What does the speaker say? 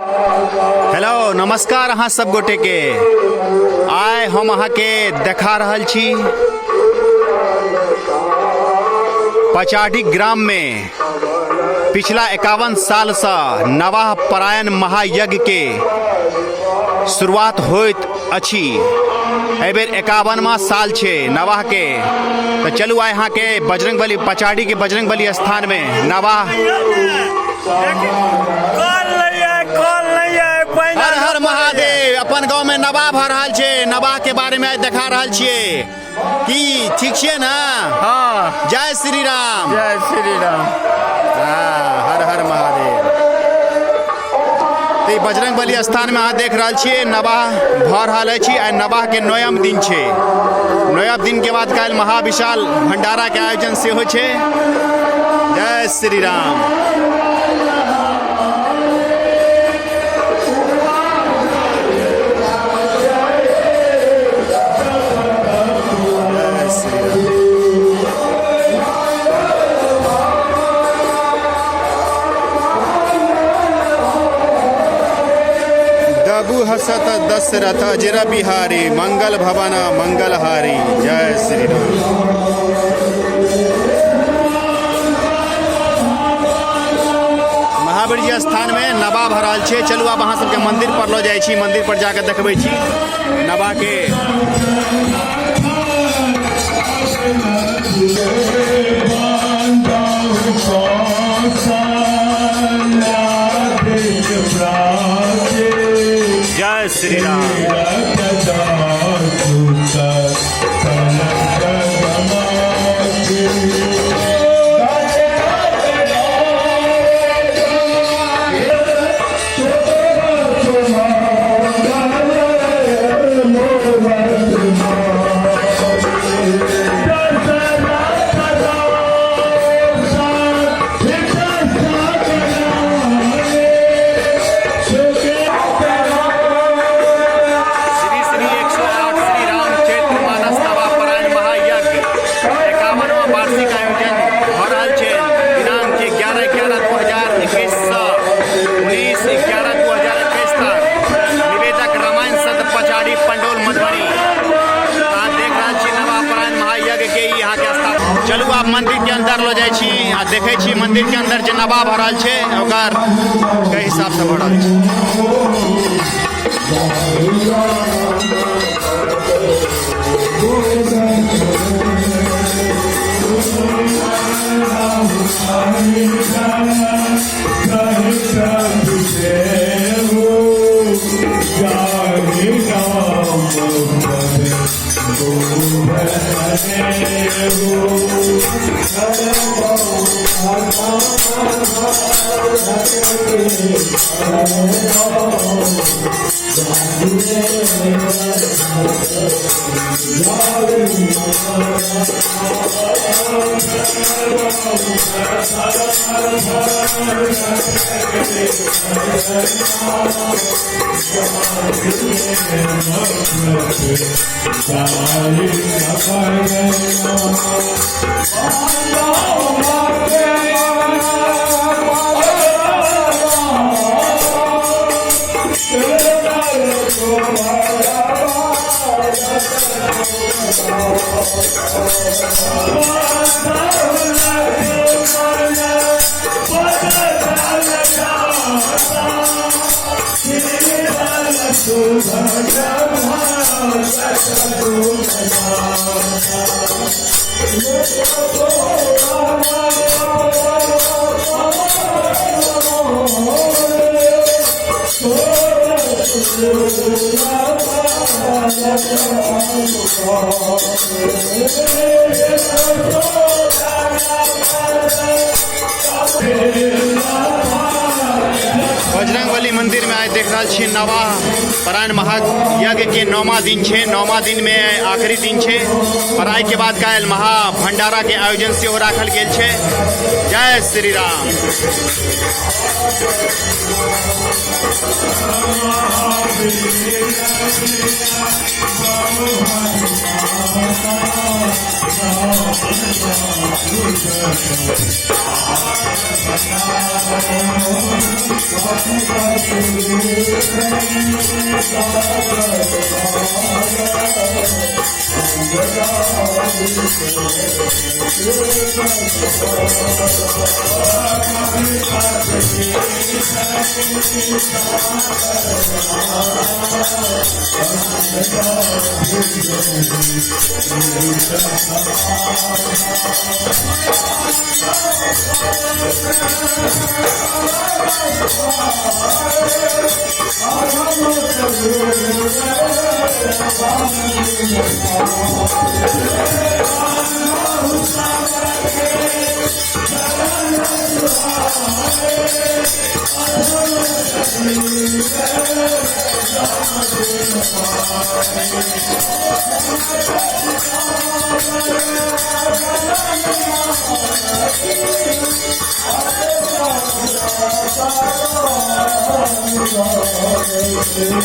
Hello नमस्कार अहाँ सब गोटे के आइ हम अहाँ के देखा रहल छी पचाढ़ी ग्राम में पिछला 51 साल से नवाह परायण महायज्ञ के शुरुआत होइत अछि। एहि बेर 51वां साल छे नवाह के। तो चलू आइ अहाँ के बजरंगबली पचाढ़ी के बजरंगबली स्थान में नवाह हर हर महादेव अपन गांव में नवाह भ रहल छे। नवाह के बारे में देखा रहल छिए की ठीक छिए ना? हाँ, जय श्री राम। जय श्री राम। हर हर महादेव। तो बजरंगबली स्थान में अहाँ देख रहल छिए नवाह भ रहल अछि। आ नवाह के 9म दिन छे। 9म दिन के बाद काल्हि महाविशाल भंडारा के आयोजन सेहो छे। जय श्री राम। दबु हसत दशरथ अजर बिहारी मंगल भवन मंगलहारी। जय श्री राम। महावीर जी स्थान में नवाह भ रहल छे। चलू आब अहाँ सबके मंदिर पर लो जाइ छी। मंदिर पर जाके देखबै छी नवाह के। जय श्री राम। चलू आप मंदिर के अंदर लो जाइ छी आ देखे छी मंदिर के अंदर जे नवाह भ रहल छे ओकर के हिसाब से भ रहल बजरंगबली मंदिर में आज देख रहा छी नवाह परायण महायज्ञ के 9वां दिन छे। 9वां दिन में आखिरी दिन छे। पराय के बाद काल्हि महा भंडारा के आयोजन से राखल गेल छे। जय श्री राम।